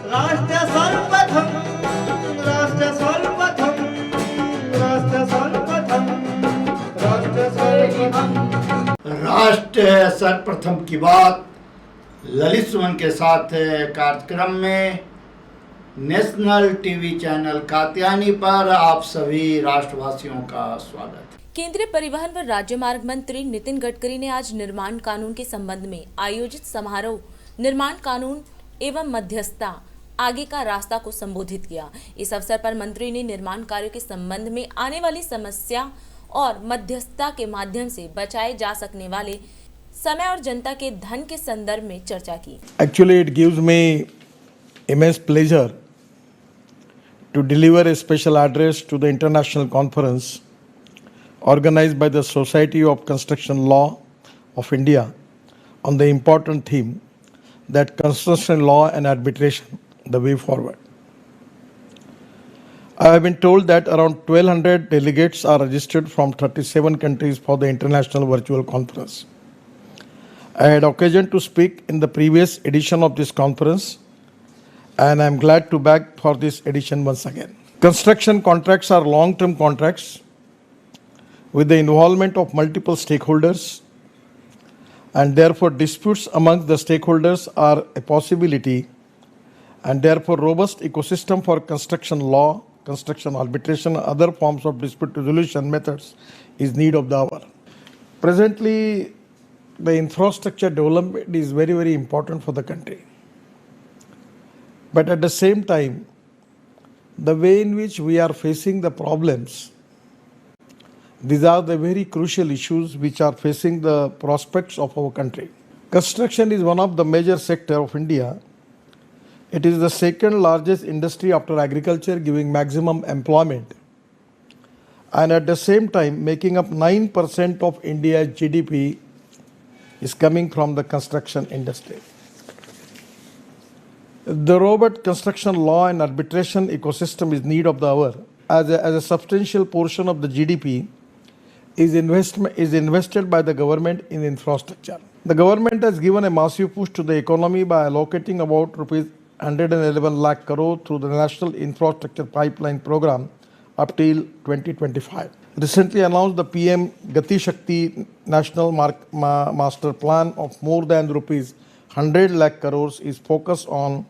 राष्ट्र सर्वप्रथम, राष्ट्र सर्वप्रथम, राष्ट्र सर्वप्रथम, राष्ट्र सर्वप्रथम। राष्ट्र सर्वप्रथम की बात ललित सुमन के साथ कार्यक्रम में नेशनल टीवी चैनल कात्यायनी पर आप सभी राष्ट्रवासियों का स्वागत। केंद्रीय परिवहन व राज्य मार्ग मंत्री नितिन गडकरी ने आज निर्माण कानून के संबंध में आयोजित समारोह निर्माण कानून एवं मध्यस्थता आगे का रास्ता को संबोधित किया। इस अवसर पर मंत्री ने निर्माण कार्यों के संबंध में आने वाली समस्या और मध्यस्थता के माध्यम से बचाए जा सकने वाले समय और जनता के धन के संदर्भ में चर्चा की। Actually, it gives me immense pleasure to deliver a special address to the international conference organized by the Society of Construction Law of India on the important theme that construction law and arbitration, the way forward. I have been told that around 1,200 delegates are registered from 37 countries for the international virtual conference. I had occasion to speak in the previous edition of this conference, and I am glad to back for this edition once again. Construction contracts are long-term contracts with the involvement of multiple stakeholders, and therefore disputes among the stakeholders are a possibility, and therefore robust ecosystem for construction law, construction arbitration, and other forms of dispute resolution methods is need of the hour. Presently, the infrastructure development is very, very important for the country. But at the same time, the way in which we are facing the problems, these are the very crucial issues which are facing the prospects of our country. Construction is one of the major sectors of India. It is the second largest industry after agriculture, giving maximum employment, and at the same time making up 9% of India's GDP is coming from the construction industry. The robust construction law and arbitration ecosystem is need of the hour, as a substantial portion of the GDP is invested by the government in infrastructure. The government has given a massive push to the economy by allocating about rupees 111 lakh crore through the National Infrastructure Pipeline Program up till 2025. Recently announced the PM Gati Shakti National Master Plan of more than rupees 100 lakh crores is focused on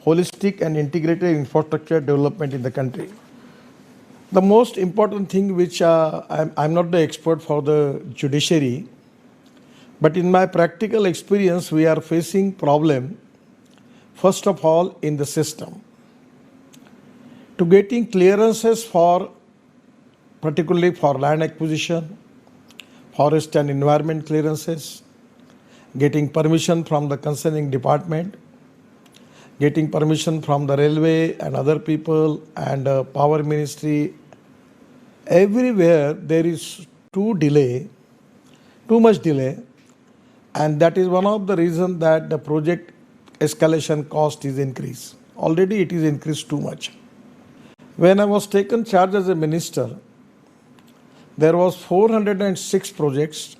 holistic and integrated infrastructure development in the country. The most important thing which I'm not the expert for the judiciary, but in my practical experience we are facing problem first of all in the system. To getting clearances for particularly for land acquisition, forest and environment clearances, getting permission from the concerning department, getting permission from the railway and other people and power ministry. Everywhere there is too much delay, and that is one of the reasons that the project escalation cost is increased. Already it is increased too much. When I was taken charge as a minister, there was 406 projects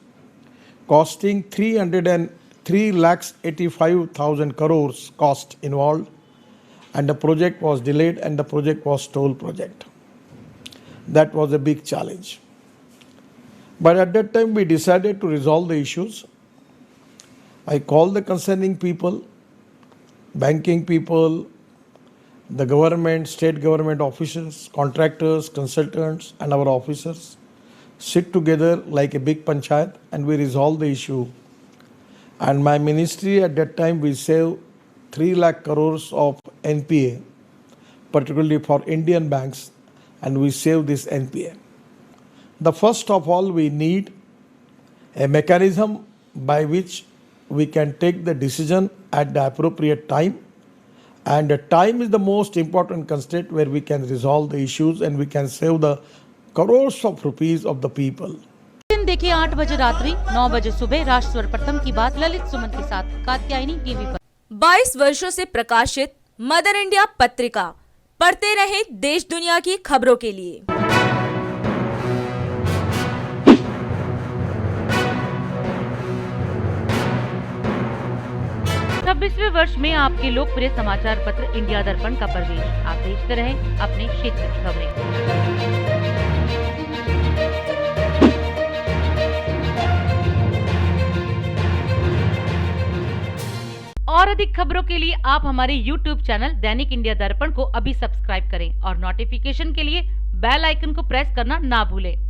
costing 3,85,000 crores cost involved, and the project was delayed and the project was toll project. That was a big challenge. But at that time we decided to resolve the issues. I called the concerning people, banking people, the government, state government officials, contractors, consultants and our officers sit together like a big panchayat and we resolve the issue. And my ministry at that time we saved 3 lakh crores of NPA, particularly for Indian banks, and we save this NPA. The first of all, we need a mechanism by which we can take the decision at the appropriate time, and the time is the most important constraint where we can resolve the issues and we can save the crores of rupees of the people. दिन देखिए 8 बजे रात्रि 9 बजे सुबह राष्ट्र सर्वप्रथम की बात ललित सुमन के साथ कात्यायनी टीवी पर। 22 वर्षों से प्रकाशित मदर इंडिया पत्रिका, पढ़ते रहे देश दुनिया की खबरों के लिए। 26वें वर्ष में आपके लोकप्रिय समाचार पत्र इंडिया दर्पण का प्रवेश। आप देखते रहें अपने क्षेत्र की खबरें। और अधिक खबरों के लिए आप हमारे YouTube चैनल दैनिक इंडिया दर्पण को अभी सब्सक्राइब करें और नोटिफिकेशन के लिए बेल आइकन को प्रेस करना ना भूलें।